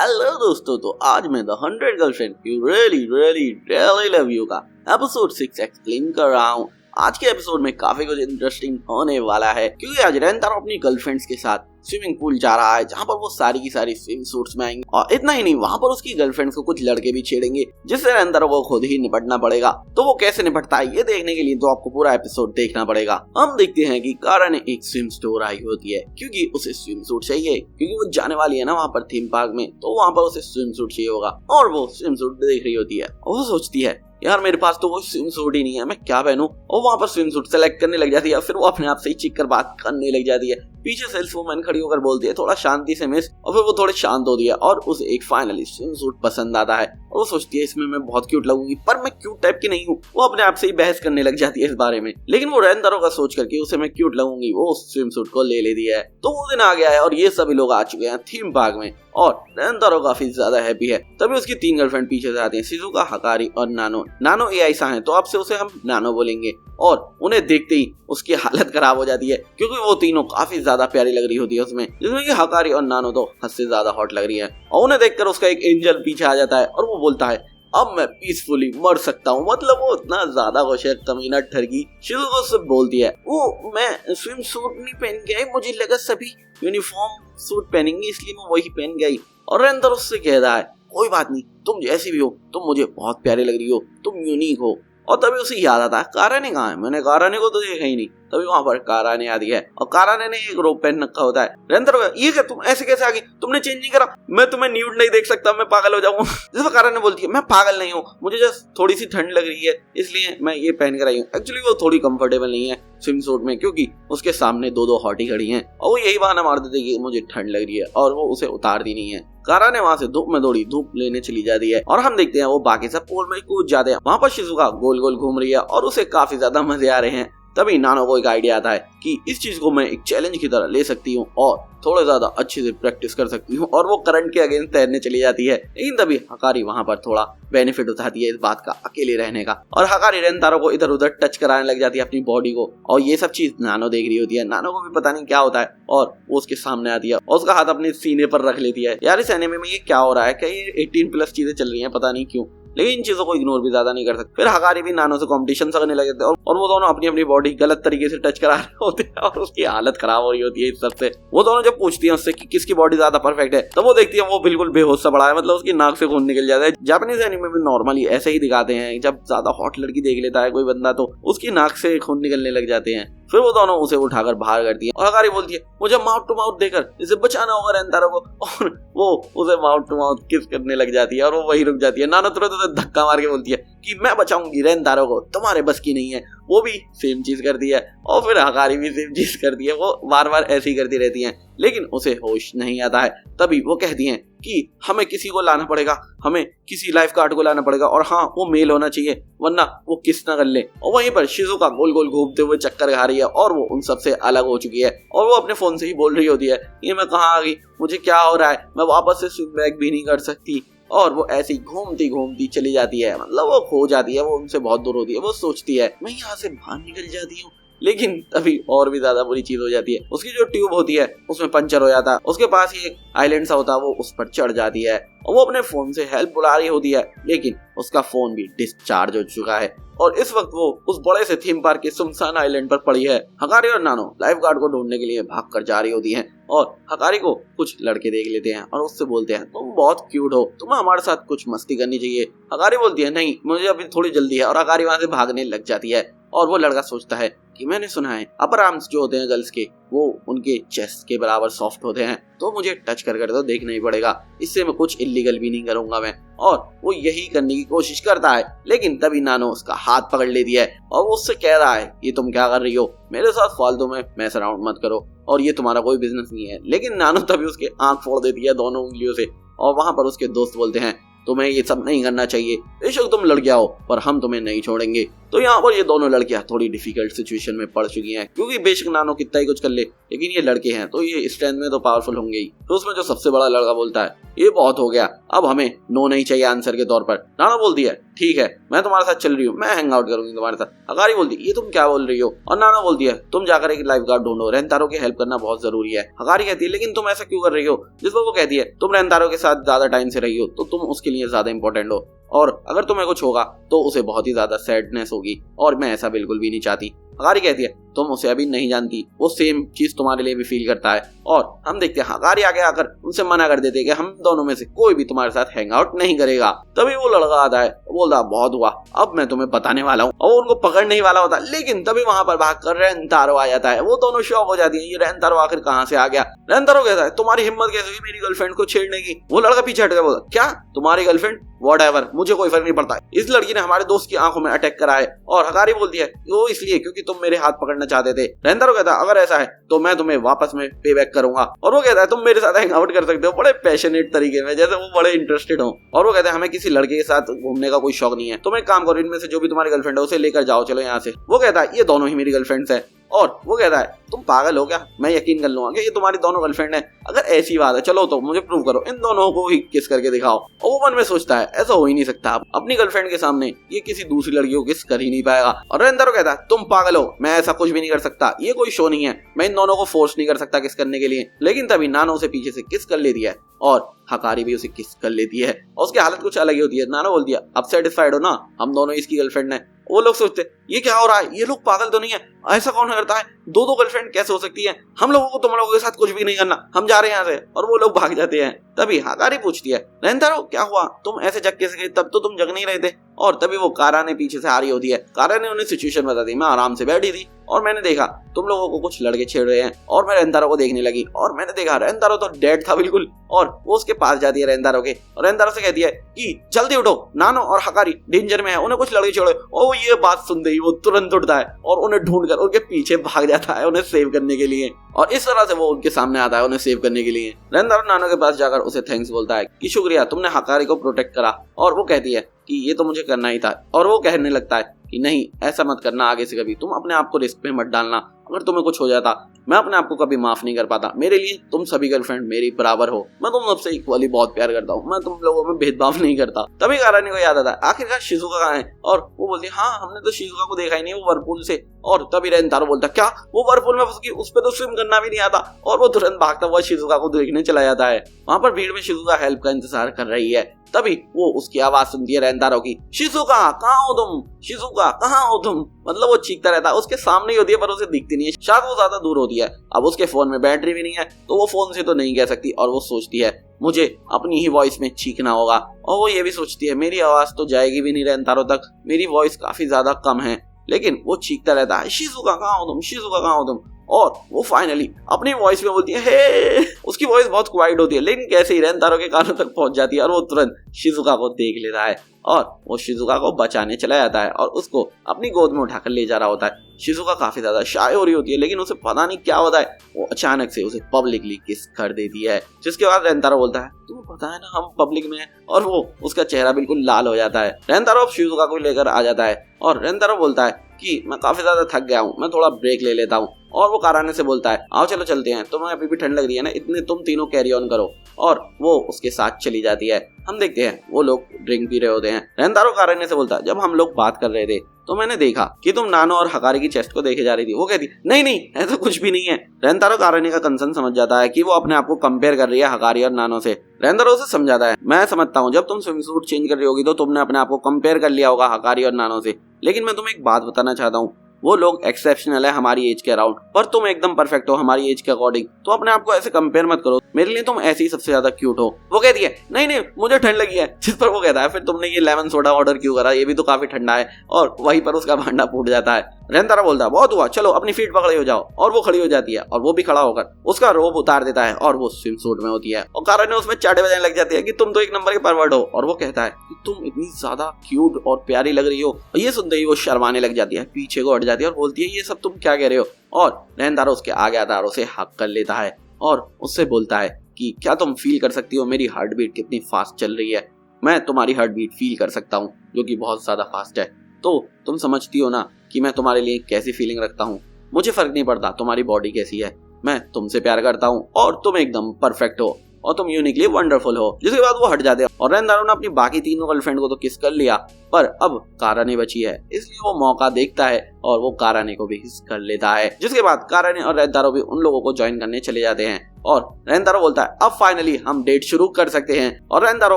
Hello दोस्तों, तो आज मैं the 100 girlfriend you really love you का एपिसोड 6 एक्सप्लेन कर रहा हूँ। आज के एपिसोड में काफी कुछ इंटरेस्टिंग होने वाला है, क्योंकि आज रेंतारो अपनी गर्लफ्रेंड्स के साथ स्विमिंग पूल जा रहा है, जहाँ पर वो सारी की सारी स्विम सूट्स में आएंगी। और इतना ही नहीं, वहाँ पर उसकी गर्लफ्रेंड्स को कुछ लड़के भी छेड़ेंगे, जिससे रेंतारो को खुद ही निपटना पड़ेगा। तो वो कैसे निपटता है, ये देखने के लिए तो आपको पूरा एपिसोड देखना पड़ेगा। हम देखते हैं कि कारा ने एक स्विम स्टोर आई होती है, क्योंकि उसे स्विम सूट चाहिए, क्योंकि वो जाने वाली है ना वहाँ पर थीम पार्क में, तो वहाँ पर उसे स्विम सूट चाहिए होगा। और वो स्विम सूट देख रही होती है और वो सोचती है, यार मेरे पास तो वो स्विम सूट ही नहीं है, मैं क्या पहनूं। और वहाँ पर स्विम सूट सेलेक्ट करने लग जाती है, फिर वो अपने आप से ही चीख कर बात करने लग जाती है। पीछे सेल्स वुमन खड़ी होकर बोलती है, थोड़ा शांति से मिस। और फिर वो थोड़ी शांत होती है और उसे एक फाइनली स्विम सूट पसंद आता है और वो सोचती है इसमें मैं बहुत क्यूट लगूंगी, पर मैं क्यूट टाइप की नहीं हूँ। वो अपने आप से ही बहस करने लग जाती है इस बारे में, लेकिन वो रेंतारो का सोच करके उसे मैं क्यूट लगूंगी, वो स्विम सूट को ले लेती है। तो वो दिन आ गया है और ये सभी लोग आ चुके हैं थीम पार्क में और रेंतारो काफी ज्यादा हैप्पी है। तभी उसकी 3 गर्लफ्रेंड पीछे से आती हैं, शिजुका, हकारी और नानो एआई सा है, तो अब से उसे हम नानो बोलेंगे। और उन्हें देखते ही उसकी हालत खराब हो जाती है, क्योंकि वो तीनों काफी ज्यादा प्यारी लग रही होती है उसमें, जिसमें कि हकारी और नानो तो हद से ज्यादा हॉट लग रही है। और उन्हें देखकर उसका एक एंजल पीछे आ जाता है और वो बोलता है, अब मैं पीसफुली मर सकता हूँ। मतलब वो इतना ज्यादा खुश है, कमीना ठरगी। शिजुका उससे बोलती है, वो मैं स्विम सूट नहीं पहन गई, मुझे लगा सभी यूनिफॉर्म सूट पहनेंगे इसलिए मैं वही पहन गई। और रेंतारो उससे कह रहा है, कोई बात नहीं, तुम जैसी भी हो तुम मुझे बहुत प्यारी लग रही हो, तुम यूनिक हो। और तभी उसे याद आता है, काराने कहाँ है, मैंने काराने को तो देखा ही नहीं। तभी वहाँ पर काराने आती है और काराने ने एक रोब पहन रखा होता है। रेंतारो, ये क्या तुम ऐसे कैसे आ गई, तुमने चेंज नहीं करा, मैं तुम्हें न्यूड नहीं देख सकता, मैं पागल हो जाऊंगा। जिस पर काराने बोलती है, मैं पागल नहीं हूँ, मुझे जस्ट थोड़ी सी ठंड लग रही है इसलिए मैं ये पहन कर आई हूँ। एक्चुअली वो थोड़ी कंफर्टेबल नहीं है स्विम सूट में, क्योंकि उसके सामने 2 हॉटी खड़ी हैं और वो यही बहाना मार देते कि मुझे ठंड लग रही है, और वो उसे उतारती नहीं है। कारा ने वहाँ से धूप में दौड़ी धूप लेने चली जाती है और हम देखते हैं वो बाकी सब पूल में कूद जाते हैं। वहाँ पर शिजुका गोल गोल घूम रही है और उसे काफी ज्यादा मजे आ रहे हैं। तभी नानो को एक आइडिया आता है कि इस चीज को मैं एक चैलेंज की तरह ले सकती हूँ और थोड़ा ज्यादा अच्छे से प्रैक्टिस कर सकती हूँ, और वो करंट के अगेंस्ट तैरने चली जाती है। लेकिन तभी हकारी वहाँ पर थोड़ा बेनिफिट उठाती है इस बात का, अकेले रहने का, और हकारी रेंतारो को इधर उधर टच कराने लग जाती है अपनी बॉडी को। और ये सब चीज नानो देख रही होती है, नानो को भी पता नहीं क्या होता है, और वो उसके सामने आती है और उसका हाथ अपने सीने पर रख लेती है। यार इस एनिमे में ये क्या हो रहा है, क्या ये 18+ चीजें चल रही है, पता नहीं क्यों, लेकिन इन चीजों को इग्नोर भी ज्यादा नहीं कर सकते। फिर हकारी भी नानो से कंपटीशन करने लगे थे और वो दोनों अपनी अपनी बॉडी गलत तरीके से टच करा रहे होते हैं और उसकी हालत खराब हो रही होती है इस सबसे। वो दोनों जब पूछती हैं उससे कि किसकी बॉडी ज्यादा परफेक्ट है, तब वो देखती है वो बिल्कुल बेहोश सा पड़ा है, मतलब उसकी नाक से खून निकल जाता है। जापानीज एनिमे में नॉर्मली ऐसे ही दिखाते हैं, जब ज्यादा हॉट लड़की देख लेता है कोई बंदा तो उसकी नाक से खून निकलने लग जाते हैं। फिर वो दोनों उसे उठाकर बाहर करती है और हकारी बोलती है, मुझे माउथ टू माउथ देकर इसे बचाना होगा रेंतारो को, और वो उसे माउथ टू माउथ किस करने लग जाती है और वो वही रुक जाती है। नानो तुरंत उसे धक्का मार के बोलती है कि मैं बचाऊंगी रेंतारो को, तुम्हारे बस की नहीं है। वो भी सेम चीज करती है और फिर हकारी भी सेम चीज करती है, वो बार बार ऐसे ही करती रहती हैं, लेकिन उसे होश नहीं आता है। तभी वो कहती हैं कि हमें किसी को लाना पड़ेगा, हमें किसी लाइफ गार्ड को लाना पड़ेगा, और हाँ वो मेल होना चाहिए वरना वो किस न कर ले। और वहीं पर शिजुका गोल गोल घूमते हुए चक्कर खा रही है और वो उन सबसे अलग हो चुकी है और वो अपने फोन से ही बोल रही होती है, ये मैं कहाँ आ गई, मुझे क्या हो रहा है, मैं वापस से स्विम बैक भी नहीं कर सकती। और वो ऐसी घूमती घूमती चली जाती है, मतलब वो खो जाती है, वो उनसे बहुत दूर होती है। वो सोचती है मैं यहाँ से बाहर निकल जाती हूँ, लेकिन तभी और भी ज्यादा बुरी चीज हो जाती है। उसकी जो ट्यूब होती है उसमें पंचर हो जाता है, उसके पास ही एक आइलैंड सा होता है, वो उस पर चढ़ जाती है और वो अपने फोन से हेल्प बुला रही होती है, लेकिन उसका फोन भी डिस्चार्ज हो चुका है। और इस वक्त वो उस बड़े से थीम पार्क के सुनसान आइलैंड पर पड़ी है। हकारी और नानो लाइफ गार्ड को ढूंढने के लिए भाग कर जा रही होती हैं और हकारी को कुछ लड़के देख लेते हैं और उससे बोलते हैं, तुम बहुत क्यूट हो, तुम्हें हमारे साथ कुछ मस्ती करनी चाहिए। हकारी बोलती है, नहीं मुझे अभी थोड़ी जल्दी है, और हकारी वहां से भागने लग जाती है। और वो लड़का सोचता है कि मैंने सुना है अपर आर्म्स जो होते हैं गर्ल्स के, वो उनके चेस्ट के बराबर सॉफ्ट होते हैं, तो मुझे टच कर तो देखना ही पड़ेगा, इससे मैं कुछ इलीगल भी नहीं करूंगा मैं। और वो यही करने की कोशिश करता है, लेकिन तभी नानो उसका हाथ पकड़ लेती है और वो उससे कह रहा है, ये तुम क्या कर रही हो, मेरे साथ फालतू में मैस अराउंड मत करो और ये तुम्हारा कोई बिजनेस नहीं है। लेकिन नानो तभी उसके आंख फोड़ देती है दोनों उंगलियों से, और वहां पर उसके दोस्त बोलते हैं, तुम्हें ये सब नहीं करना चाहिए, बेशक तुम लड़कियां हो पर हम तुम्हें नहीं छोड़ेंगे। तो यहाँ पर ये दोनों लड़कियां थोड़ी डिफिकल्ट सिचुएशन में पड़ चुकी हैं, क्योंकि बेशक नानो कितना ही कुछ कर ले लेकिन ये लड़के हैं तो ये स्ट्रेंथ में तो पावरफुल होंगे ही। तो उसमें जो सबसे बड़ा लड़का बोलता है ये बहुत हो गया, अब हमें नो नहीं चाहिए आंसर के तौर पर। नानो बोलती है ठीक है मैं तुम्हारे साथ चल रही हूँ, मैं हैंग आउट करूंगी तुम्हारे साथ। हकारी बोलती है ये तुम क्या बोल रही हो, और नानो बोलती है तुम जाकर एक लाइफ गार्ड ढूंढो, रेंतारो की हेल्प करना बहुत जरूरी है। हकारी कहती है लेकिन तुम ऐसा क्यों कर रही हो, जिस पर वो कहती है तुम रेंतारो के साथ ज्यादा टाइम से रही हो तो तुम उसके लिए ज्यादा इंपॉर्टेंट हो, और अगर तुम्हें कुछ होगा तो उसे बहुत ही ज्यादा सैडनेस होगी, और मैं ऐसा बिल्कुल भी नहीं चाहती। हकारी कहती है तुम उसे अभी नहीं जानती, वो सेम चीज तुम्हारे लिए भी फील करता है। और हम देखते हैं हकारी आगे आकर उनसे मना कर देते हैं कि हम दोनों में से कोई भी तुम्हारे साथ हैंग आउट नहीं करेगा। तभी वो लड़का आता है, बोलता बहुत हुआ अब मैं तुम्हें बताने वाला हूँ, और वो उनको पकड़ने ही वाला होता है, लेकिन तभी वहां पर भाग कर रेंतारो आ जाता है। वो दोनों शॉक हो जाती है, ये रेंतारो आखिर कहाँ से आ गया। रेंतारो कहता है तुम्हारी हिम्मत कैसे हुई मेरी गर्लफ्रेंड को छेड़ने की। वो लड़का पीछे हट गया, बोला क्या तुम्हारी गर्लफ्रेंड, व्हाटएवर, मुझे कोई फर्क नहीं पड़ता, इस लड़की ने हमारे दोस्त की आंखों में अटैक करा है। और हकारी बोलती है वो इसलिए क्योंकि तुम मेरे हाथ पकड़ना चाहते थे। रेंतारो कहता है अगर ऐसा है तो मैं तुम्हें वापस में पे बैक करूंगा, और वो कहता है तुम मेरे साथ हैंग आउट कर सकते हो, बड़े पैशनेट तरीके में, जैसे वो बड़े इंटरेस्टेड हो। और वो कहते हैं हमें किसी लड़के के साथ घूमने का कोई शौक नहीं है, तुम एक काम करो इनमें से जो भी तुम्हारी गर्लफ्रेंड है उसे लेकर जाओ, चलो यहाँ से। वो कहता है ये दोनों ही मेरी गर्लफ्रेंड्स है, और वो कहता है तुम पागल हो क्या, मैं यकीन कर लूंगा कि ये तुम्हारी दोनों गर्लफ्रेंड है, अगर ऐसी बात है चलो तो मुझे प्रूव करो, इन दोनों को ही किस करके दिखाओ। और वो मन में सोचता है ऐसा हो ही नहीं सकता, अपनी गर्लफ्रेंड के सामने ये किसी दूसरी लड़की को किस कर ही नहीं पाएगा। और रेंतारो कहता है तुम पागल हो, मैं ऐसा कुछ भी नहीं कर सकता, ये कोई शो नहीं है, मैं इन दोनों को फोर्स नहीं कर सकता किस करने के लिए। लेकिन तभी नानो उसे पीछे से किस कर लेती है, और हकारी भी उसे किस कर लेती है, और उसकी हालत कुछ अलग ही होती है। नानो बोलती है अब सेटिस्फाइड हो ना, हम दोनों इसकी गर्लफ्रेंड है। वो लोग सोचते ये क्या हो रहा है, ये लोग पागल तो नहीं है, ऐसा कौन करता है, दो गर्लफ्रेंड कैसे हो सकती है, हम लोगों को तुम लोगों के साथ कुछ भी नहीं करना, हम जा रहे हैं यहाँ से। और वो लोग भाग जाते हैं। तभी हकारी पूछती है रेंतारो क्या हुआ, तुम ऐसे जग कैसे गए, तब तो तुम जग नहीं रहे थे। और तभी वो कारा ने पीछे से आ रही होती है। कारा ने उन्हें सिचुएशन बता दी, मैं आराम से बैठी थी और मैंने देखा तुम लोगों को कुछ लड़के छेड़ रहे हैं, और मैं रेंतारो को देखने लगी, और मैंने देखा रेंतारो तो डेड था बिल्कुल। और वो उसके पास जाती है रेंतारो के, और रेंतारो से कहती है कि जल्दी उठो, नानो और हकारी डेंजर में है, उन्हें कुछ लड़के छेड़ो। और ये बात सुनते ही वो तुरंत उठता है और उन्हें ढूंढकर उनके पीछे भाग जाता है उन्हें सेव करने के लिए, और इस तरह से वो उनके सामने आता है उन्हें सेव करने के लिए। रेंतारो नानो के पास जाकर उसे थैंक्स बोलता है कि शुक्रिया तुमने हकारी को प्रोटेक्ट करा, और वो कहती है कि ये तो मुझे करना ही था। और वो कहने लगता है कि नहीं ऐसा मत करना आगे से कभी, तुम अपने आप को रिस्क पे मत डालना, अगर तुम्हें कुछ हो जाता मैं अपने आप को कभी माफ नहीं कर पाता, मेरे लिए तुम सभी गर्लफ्रेंड मेरी बराबर हो, मैं तुम सबसे इक्वली बहुत प्यार करता हूँ, मैं तुम लोगों में भेदभाव नहीं करता। तभी कारानी को याद आता है आखिरकार शिजुका कहाँ है, और वो बोलती है हाँ हमने तो शिजुका को देखा ही नहीं, वो वर्लपूल से। और तभी रेंतारो बोलता क्या वो वर्लपूल में फंस गई, उस पर तो स्विम करना भी नहीं आता, और वो तुरंत भागता हुआ शिजुका को देखने चला जाता है। वहां पर भीड़ में शिजुका हेल्प का इंतजार कर रही है। तभी वो उसकी आवाज सुनती है रेंतारो की, शिजुका कहाँ हो तुम, शिजुका कहाँ हो तुम, मतलब वो चीखता रहता है, उसके सामने ही होती है पर उसे दिखती नहीं है, शायद वो ज्यादा दूर होती है। अब उसके फोन में बैटरी भी नहीं है तो वो फोन से तो नहीं कह सकती, और वो सोचती है मुझे अपनी ही वॉइस में चीखना होगा। और वो ये भी सोचती है मेरी आवाज तो जाएगी भी नहीं रेंतारो तक, मेरी वॉइस काफी ज्यादा कम है, लेकिन वो चीखता रहता है शिजुका कहाँ हो तुम, शिजुका कहाँ हो तुम। और वो फाइनली अपनी वॉइस में बोलती है हे। उसकी वॉइस बहुत क्वाइट होती है, लेकिन कैसे ही रेंतारो के कानों तक पहुंच जाती है, और वो तुरंत शिजुका को देख लेता है, और वो शिजुका को बचाने चला जाता है और उसको अपनी गोद में उठाकर ले जा रहा होता है। शिजुका काफी ज्यादा शाय हो रही होती है, लेकिन उसे पता नहीं क्या होता है, वो अचानक से उसे पब्लिकली किस कर देती है, जिसके बाद रेंतारो बोलता है तुम्हें पता है ना हम पब्लिक में हैं, और वो उसका चेहरा बिल्कुल लाल हो जाता है। रेंतारो अब शिजुका को लेकर आ जाता है, और रेंतारो बोलता है कि मैं काफी ज्यादा थक गया हूँ, मैं थोड़ा ब्रेक ले लेता हूँ। और वो काराने से बोलता है आओ चलो चलते हैं, तुम्हें अभी भी ठंड लग रही है ना, इतने तुम तीनों कैरी ऑन करो। और वो उसके साथ चली जाती है। हम देखते हैं वो लोग ड्रिंक पी रहे होते हैं। रेंतारो काराने से बोलता है जब हम लोग बात कर रहे थे तो मैंने देखा कि तुम नानो और हकारी की चेस्ट को देखे जा रही थी। वो कहती नहीं नहीं ऐसा कुछ भी नहीं है। रेंतारो काराने का कंसर्न समझ जाता है कि वो अपने आप को कंपेयर कर रही है हकारी और नानो से। रेंतारो उसे समझाता है मैं समझता हूँ जब तुम स्विमसूट चेंज कर रही होगी तो तुमने अपने आप को कंपेयर कर लिया होगा हकारी और नानो से, लेकिन मैं तुम्हें एक बात बताना चाहता हूँ, वो लोग एक्सेप्शनल है हमारी एज के अराउंड, पर तुम एकदम परफेक्ट हो हमारी एज के अकॉर्डिंग, तो अपने आप को ऐसे कंपेयर मत करो, मेरे लिए तुम ऐसे ही सबसे ज्यादा क्यूट हो। वो कहती है नहीं नहीं मुझे ठंड लगी है, जिस पर वो कहता है फिर तुमने ये लेमन सोडा ऑर्डर क्यों करा, ये भी तो काफी ठंडा है। और वहीं पर उसका भांडा फूट जाता है। रेंतारो बोलता है बहुत हुआ, चलो अपनी फीट पकड़े हो जाओ। और वो खड़ी हो जाती है और वो भी खड़ा होकर उसका रोब उतार देता है और वो स्विम सूट में होती है। और कारा ने उसमें चाटे बजाने लग जाती है कि तुम तो एक नंबर के परवर्ड हो। और वो कहता है कि तुम इतनी ज्यादा क्यूट और प्यारी लग रही हो। ये सुनते ही वो शर्माने लग जाती है, पीछे को हट जाती है और बोलती है ये सब तुम क्या कह रहे हो। और रेंतारो उसके आगे आता है, उसे हक कर लेता है और उससे बोलता है कि क्या तुम फील कर सकती हो मेरी हार्ट बीट कितनी फास्ट चल रही है। मैं तुम्हारी हार्ट बीट फील कर सकता हूँ जो कि बहुत ज्यादा फास्ट है। तो तुम समझती हो ना कि मैं तुम्हारे लिए कैसी फीलिंग रखता हूँ। मुझे फर्क नहीं पड़ता तुम्हारी बॉडी कैसी है, मैं तुमसे प्यार करता हूँ और तुम एकदम परफेक्ट हो और तुम यूनिकली वंडरफुल हो। जिसके बाद वो हट जाते हैं और रेंदारो ने अपनी बाकी तीनों गर्लफ्रेंड को तो किस कर लिया, पर अब काराने बची है, इसलिए वो मौका देखता है और वो काराने को भी किस कर लेता है। जिसके बाद काराने और रेंदारो भी उन लोगों को ज्वाइन करने चले जाते हैं और रेंदारो बोलता है अब फाइनली हम डेट शुरू कर सकते हैं। और रेंदारो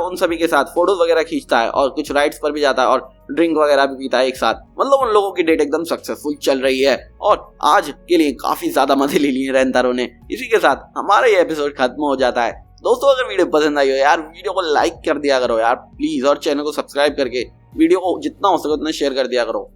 उन सभी के साथ फोटोज वगैरह खींचता है और कुछ राइड्स पर भी जाता है और ड्रिंक वगैरह भी पीता है एक साथ। मतलब उन लोगों की डेट एकदम सक्सेसफुल चल रही है और आज के लिए काफी ज्यादा मजे ले लिए रेंदारो ने। इसी के साथ हमारा ये एपिसोड खत्म हो जाता है। दोस्तों अगर वीडियो पसंद आई हो यार, वीडियो को लाइक कर दिया करो यार प्लीज, और चैनल को सब्सक्राइब करके वीडियो को जितना हो सके उतना शेयर कर दिया करो।